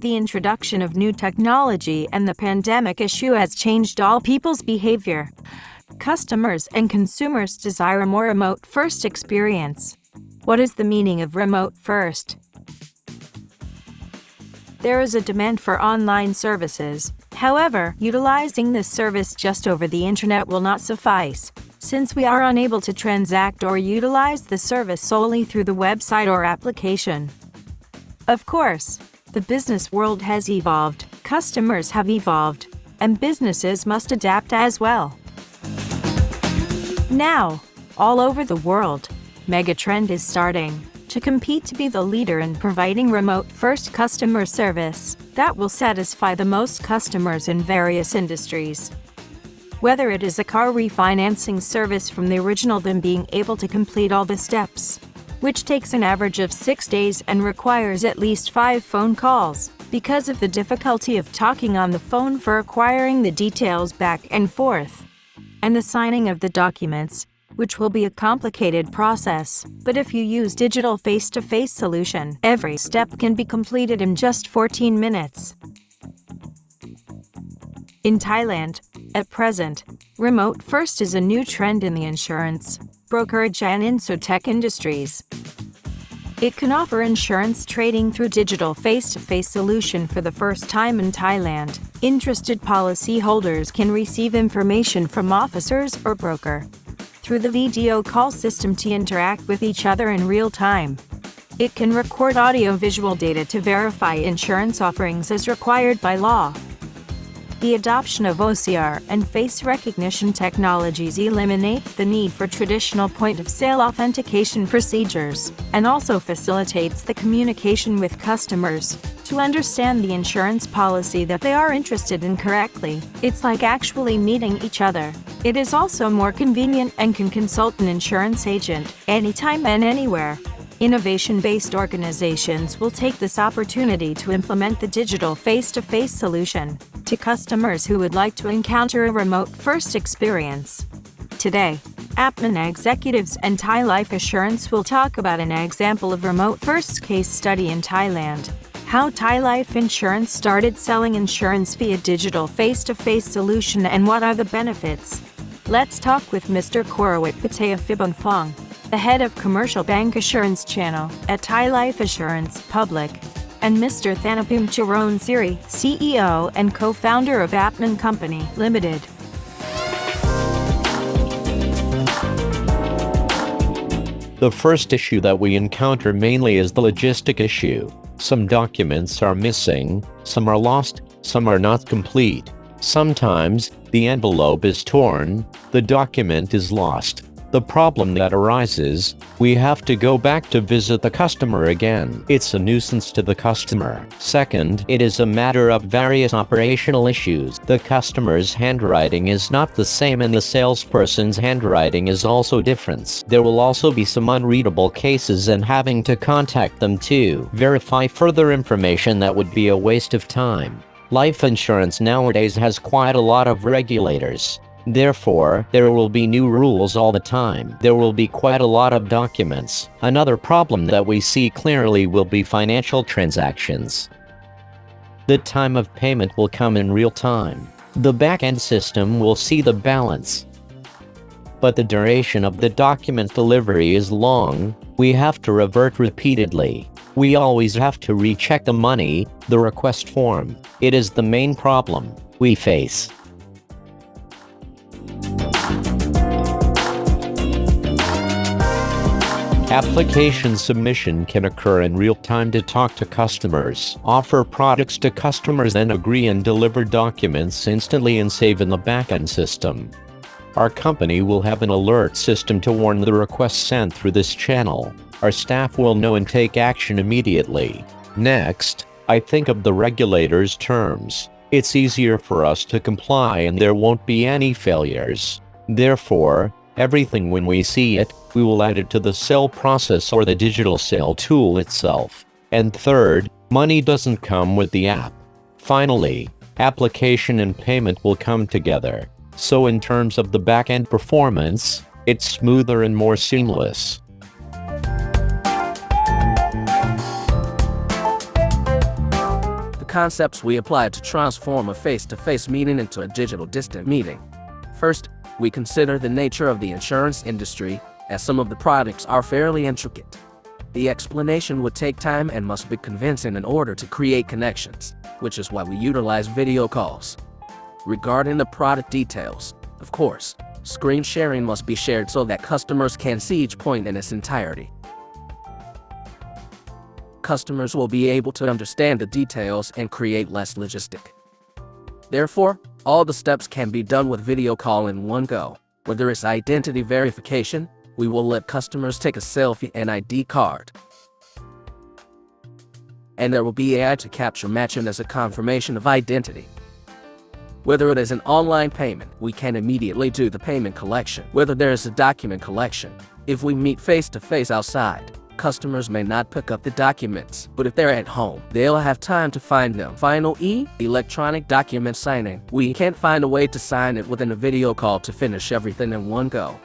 The introduction of new technology and the pandemic issue has changed all people's behavior. Customers and consumers desire a more remote-first experience. What is the meaning of remote-first? There is a demand for online services. However, utilizing this service just over the internet will not suffice, since we are unable to transact or utilize the service solely through the website or application. Of course, the business world has evolved, customers have evolved, and businesses must adapt as well. Now, all over the world, megatrend is starting to compete to be the leader in providing remote-first customer service that will satisfy the most customers in various industries. Whether it is a car refinancing service from the original them being able to complete all the steps, which takes an average of 6 days and requires at least 5 phone calls, because of the difficulty of talking on the phone for acquiring the details back and forth, and the signing of the documents, which will be a complicated process, but if you use digital face-to-face solution, every step can be completed in just 14 minutes. In Thailand, at present, remote first is a new trend in the insurance, brokerage and insurtech industries. It can offer insurance trading through digital face-to-face solution for the first time in Thailand. Interested policyholders can receive information from officers or broker through the video call system to interact with each other in real time. It can record audio-visual data to verify insurance offerings as required by law. The adoption of OCR and face recognition technologies eliminates the need for traditional point-of-sale authentication procedures, and also facilitates the communication with customers to understand the insurance policy that they are interested in correctly. It's like actually meeting each other. It is also more convenient and can consult an insurance agent anytime and anywhere. Innovation-based organizations will take this opportunity to implement the digital face-to-face solution to customers who would like to encounter a remote-first experience. Today, AppMan executives and Thai Life Assurance will talk about an example of remote-first case study in Thailand. How Thai Life Insurance started selling insurance via digital face-to-face solution and what are the benefits. Let's talk with Mr. Korawit Patea Phibonphong, the head of Commercial Bank Assurance Channel at Thai Life Assurance Public, and Mr. Thanapum Charon Siri, CEO and co-founder of AppMan Company Limited. The first issue that we encounter mainly is the logistic issue. Some documents are missing, some are lost, some are not complete. Sometimes, the envelope is torn, the document is lost. The problem that arises, we have to go back to visit the customer again. It's a nuisance to the customer. Second, it is a matter of various operational issues. The customer's handwriting is not the same and the salesperson's handwriting is also different. There will also be some unreadable cases and having to contact them to verify further information that would be a waste of time. Life insurance nowadays has quite a lot of regulators. Therefore, there will be new rules all the time. There will be quite a lot of documents. Another problem that we see clearly will be financial transactions. The time of payment will come in real time. The back-end system will see the balance. But the duration of the document delivery is long. We have to revert repeatedly. We always have to recheck the money, the request form. It is the main problem we face. Application submission can occur in real time to talk to customers, offer products to customers, then agree and deliver documents instantly and save in the backend system. Our company will have an alert system to warn the requests sent through this channel. Our staff will know and take action immediately. Next, I think of the regulator's terms. It's easier for us to comply and there won't be any failures. Therefore, everything when we see it, we will add it to the sale process or the digital sale tool itself. And third, money doesn't come with the app. Finally, application and payment will come together. So in terms of the back-end performance, it's smoother and more seamless. concepts we apply to transform a face-to-face meeting into a digital distant meeting. First, we consider the nature of the insurance industry, as some of the products are fairly intricate. The explanation would take time and must be convincing in order to create connections, which is why we utilize video calls. Regarding the product details, of course, screen sharing must be shared so that customers can see each point in its entirety. Customers will be able to understand the details and create less logistic. Therefore, all the steps can be done with video call in one go. Whether it's identity verification, we will let customers take a selfie and ID card. And there will be AI to capture matching as a confirmation of identity. Whether it is an online payment, we can immediately do the payment collection. Whether there is a document collection, if we meet face-to-face outside, customers may not pick up the documents, but if they're at home, they'll have time to find them. Final E, electronic document signing. We can't find a way to sign it within a video call to finish everything in one go.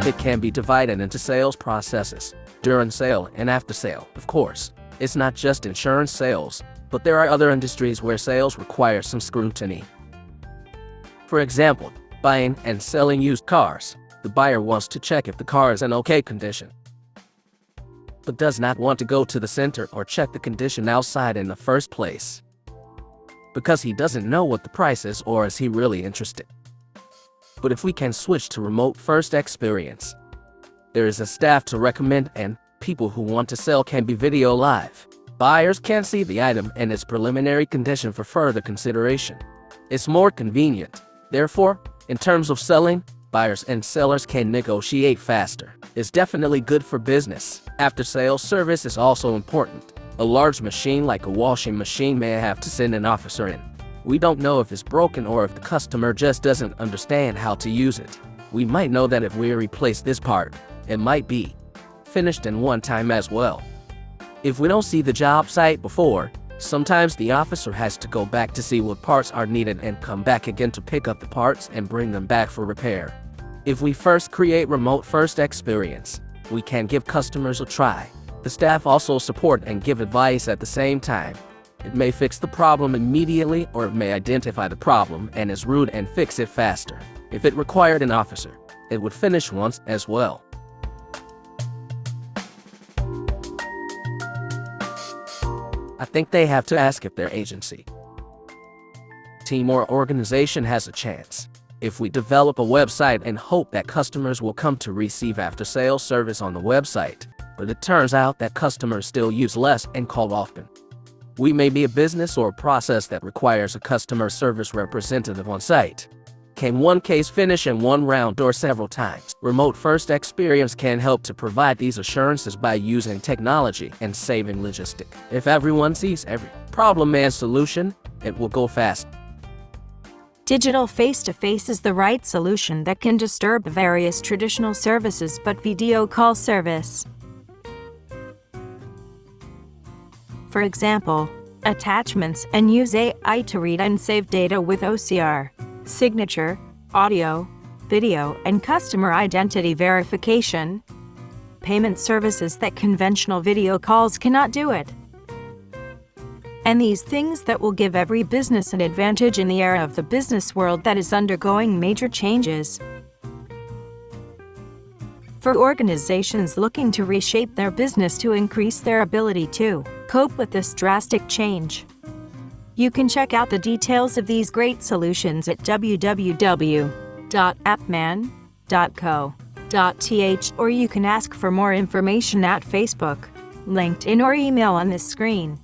It can be divided into sales processes, during sale and after sale. Of course, it's not just insurance sales, but there are other industries where sales require some scrutiny. For example, buying and selling used cars. The buyer wants to check if the car is in okay condition, but does not want to go to the center or check the condition outside in the first place, because he doesn't know what the price is, or is he really interested? But if we can switch to remote first experience, there is a staff to recommend, and people who want to sell can be video live. Buyers can see the item and its preliminary condition for further consideration. It's more convenient. Therefore, in terms of selling, buyers and sellers can negotiate faster. It's definitely good for business. After-sales service is also important. A large machine like a washing machine may have to send an officer in. We don't know if it's broken or if the customer just doesn't understand how to use it. We might know that if we replace this part, it might be finished in one time as well. If we don't see the job site before, sometimes the officer has to go back to see what parts are needed and come back again to pick up the parts and bring them back for repair. If we first create remote first experience, we can give customers a try. The staff also support and give advice at the same time. It may fix the problem immediately, or it may identify the problem and is rude and fix it faster. If it required an officer, it would finish once as well. I think they have to ask if their agency, team, or organization has a chance. If we develop a website and hope that customers will come to receive after-sales service on the website, but it turns out that customers still use less and call often, we may be a business or a process that requires a customer service representative on site. Can one case finish in one round or several times? Remote first experience can help to provide these assurances by using technology and saving logistic. If everyone sees every problem and solution, it will go fast. Digital face-to-face is the right solution that can disturb various traditional services but video call service. For example, attachments, and use AI to read and save data with OCR, signature, audio, video, and customer identity verification. Payment services that conventional video calls cannot do it. And these things that will give every business an advantage in the era of the business world that is undergoing major changes. For organizations looking to reshape their business to increase their ability to cope with this drastic change, you can check out the details of these great solutions at www.appman.co.th, or you can ask for more information at Facebook, LinkedIn, or email on this screen.